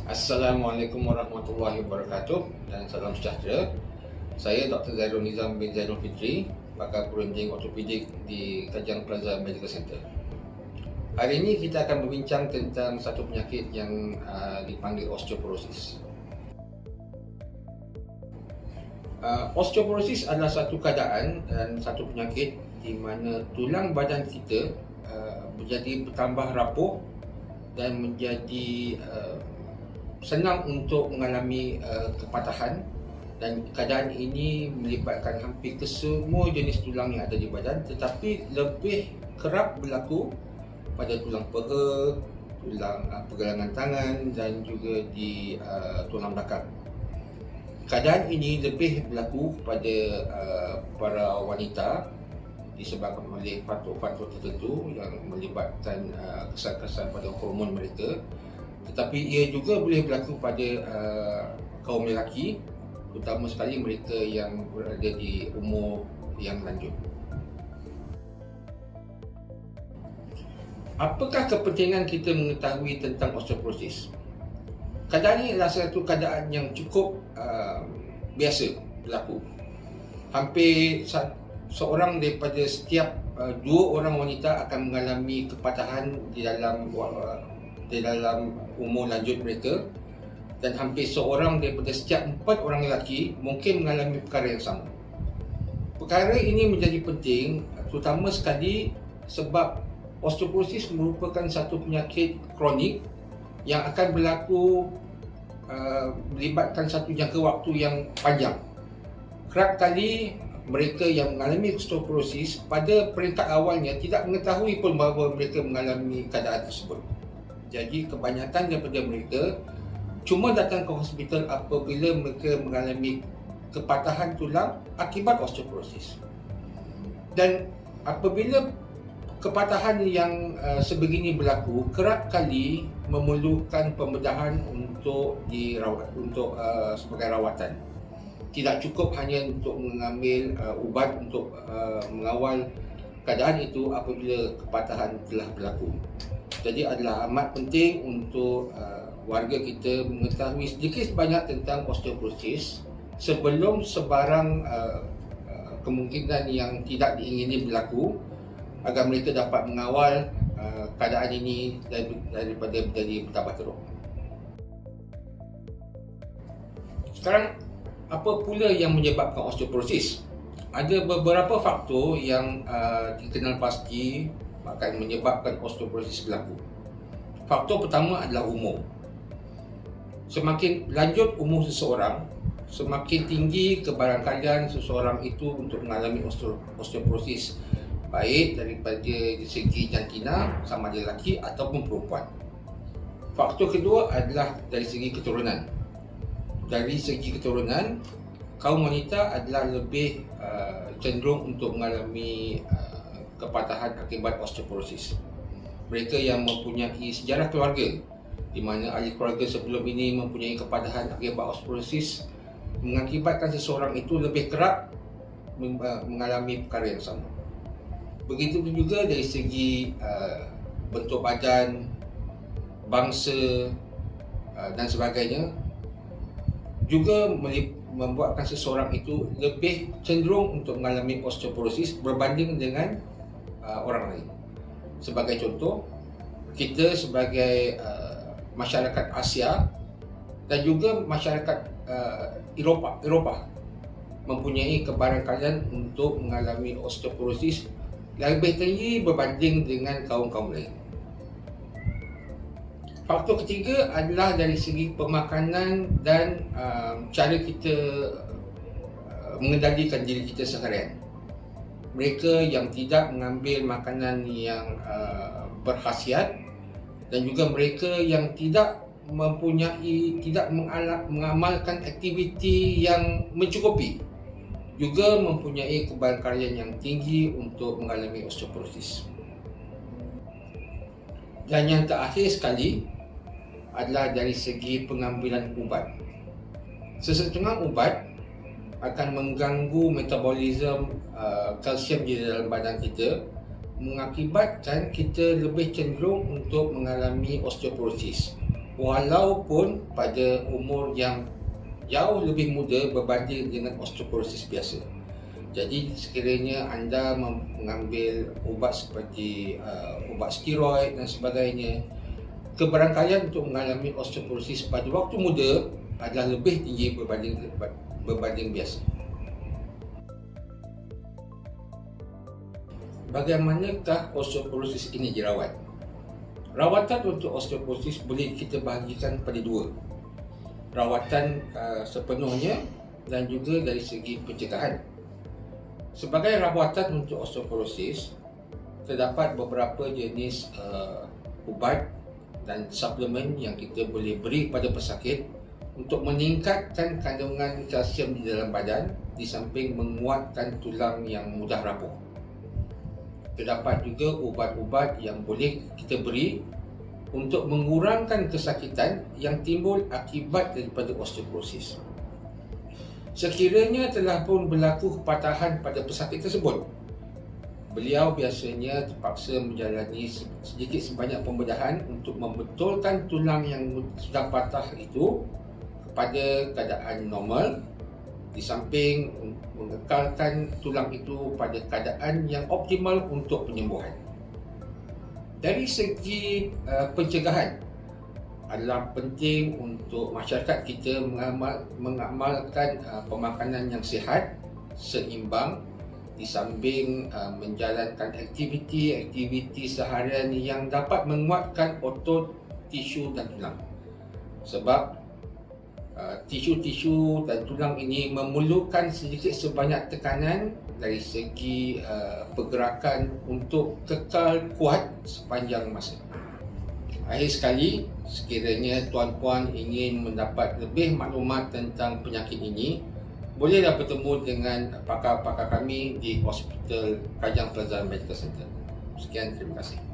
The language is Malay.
Assalamualaikum warahmatullahi wabarakatuh dan salam sejahtera. Saya Dr. Zairul Nizam bin Zainul Fitri, pakar peruncing ortopedik di Kajang Plaza Medical Center. Hari ini kita akan berbincang tentang satu penyakit yang dipanggil osteoporosis. Osteoporosis adalah satu keadaan dan satu penyakit di mana tulang badan kita menjadi bertambah rapuh dan menjadi senang untuk mengalami kepatahan, dan keadaan ini melibatkan hampir ke semua jenis tulang yang ada di badan, tetapi lebih kerap berlaku pada tulang peha, tulang pergelangan tangan dan juga di tulang belakang. Keadaan ini lebih berlaku pada para wanita disebabkan oleh faktor-faktor tertentu yang melibatkan kesan-kesan pada hormon mereka. Tetapi ia juga boleh berlaku pada kaum lelaki, terutama sekali mereka yang berada di umur yang lanjut. Apakah kepentingan kita mengetahui tentang osteoporosis? Keadaan ini adalah satu keadaan yang cukup biasa berlaku. Hampir seorang daripada setiap dua orang wanita akan mengalami kepatahan di dalam umur lanjut mereka, dan hampir seorang daripada setiap 4 orang lelaki mungkin mengalami perkara yang sama. Perkara ini menjadi penting terutama sekali sebab osteoporosis merupakan satu penyakit kronik yang akan berlaku melibatkan satu jangka waktu yang panjang. Kerap kali mereka yang mengalami osteoporosis pada peringkat awalnya tidak mengetahui pun bahawa mereka mengalami keadaan tersebut. Jadi kebanyakan daripada mereka cuma datang ke hospital apabila mereka mengalami kepatahan tulang akibat osteoporosis. Dan apabila kepatahan yang sebegini berlaku, kerap kali memerlukan pembedahan untuk dirawat, sebagai rawatan. Tidak cukup hanya untuk mengambil ubat untuk mengawal keadaan itu apabila kepatahan telah berlaku. Jadi adalah amat penting untuk warga kita mengetahui sedikit sebanyak tentang osteoporosis sebelum sebarang kemungkinan yang tidak diingini berlaku, agar mereka dapat mengawal keadaan ini daripada menjadi bertambah teruk. Sekarang, apa pula yang menyebabkan osteoporosis? Ada beberapa faktor yang dikenal pasti akan menyebabkan osteoporosis berlaku. Faktor pertama adalah umur. Semakin lanjut umur seseorang, semakin tinggi kebarangkalian seseorang itu untuk mengalami osteoporosis, baik daripada segi jantina sama ada lelaki ataupun perempuan. Faktor kedua adalah dari segi keturunan. Dari segi keturunan, kaum wanita adalah lebih cenderung untuk mengalami kepatahan akibat osteoporosis. Mereka yang mempunyai sejarah keluarga di mana ahli keluarga sebelum ini mempunyai kepatahan akibat osteoporosis mengakibatkan seseorang itu lebih kerap mengalami perkara yang sama. Begitu juga dari segi bentuk badan, bangsa dan sebagainya, juga membuatkan seseorang itu lebih cenderung untuk mengalami osteoporosis berbanding dengan orang lain. Sebagai contoh, kita sebagai masyarakat Asia dan juga masyarakat Eropah mempunyai kebarangkalian untuk mengalami osteoporosis lebih tinggi berbanding dengan kaum-kaum lain. Faktor ketiga adalah dari segi pemakanan dan cara kita mengendalikan diri kita seharian. Mereka yang tidak mengambil makanan yang berkhasiat dan juga mereka yang tidak mengamalkan aktiviti yang mencukupi juga mempunyai kebarangkalian yang tinggi untuk mengalami osteoporosis. Dan yang terakhir sekali adalah dari segi pengambilan ubat. Sesetengah ubat akan mengganggu metabolisme kalsium di dalam badan kita, mengakibatkan kita lebih cenderung untuk mengalami osteoporosis. walaupun pada umur yang jauh lebih muda berbanding dengan osteoporosis biasa. Jadi sekiranya anda mengambil ubat seperti ubat steroid dan sebagainya, kebarangkalian untuk mengalami osteoporosis pada waktu muda adalah lebih tinggi berbanding biasa. Bagaimanakah osteoporosis ini dirawat? Rawatan untuk osteoporosis boleh kita bahagikan pada dua. Rawatan sepenuhnya dan juga dari segi pencegahan. Sebagai rawatan untuk osteoporosis, terdapat beberapa jenis ubat dan suplemen yang kita boleh beri pada pesakit untuk meningkatkan kandungan kalsium di dalam badan, di samping menguatkan tulang yang mudah rapuh. Terdapat juga ubat-ubat yang boleh kita beri untuk mengurangkan kesakitan yang timbul akibat daripada osteoporosis. Sekiranya telah pun berlaku kepatahan pada pesakit tersebut, beliau biasanya terpaksa menjalani sedikit sebanyak pembedahan untuk membetulkan tulang yang sudah patah itu kepada keadaan normal, di samping mengekalkan tulang itu pada keadaan yang optimal untuk penyembuhan. Dari segi pencegahan, adalah penting untuk masyarakat kita mengamalkan pemakanan yang sihat, seimbang, di samping menjalankan aktiviti seharian yang dapat menguatkan otot, tisu dan tulang. Sebab tisu-tisu dan tulang ini memerlukan sedikit sebanyak tekanan dari segi pergerakan untuk kekal kuat sepanjang masa. Akhir sekali, sekiranya tuan-puan ingin mendapat lebih maklumat tentang penyakit ini, bolehlah bertemu dengan pakar-pakar kami di Hospital Kajang Plaza Medical Center. Sekian, terima kasih.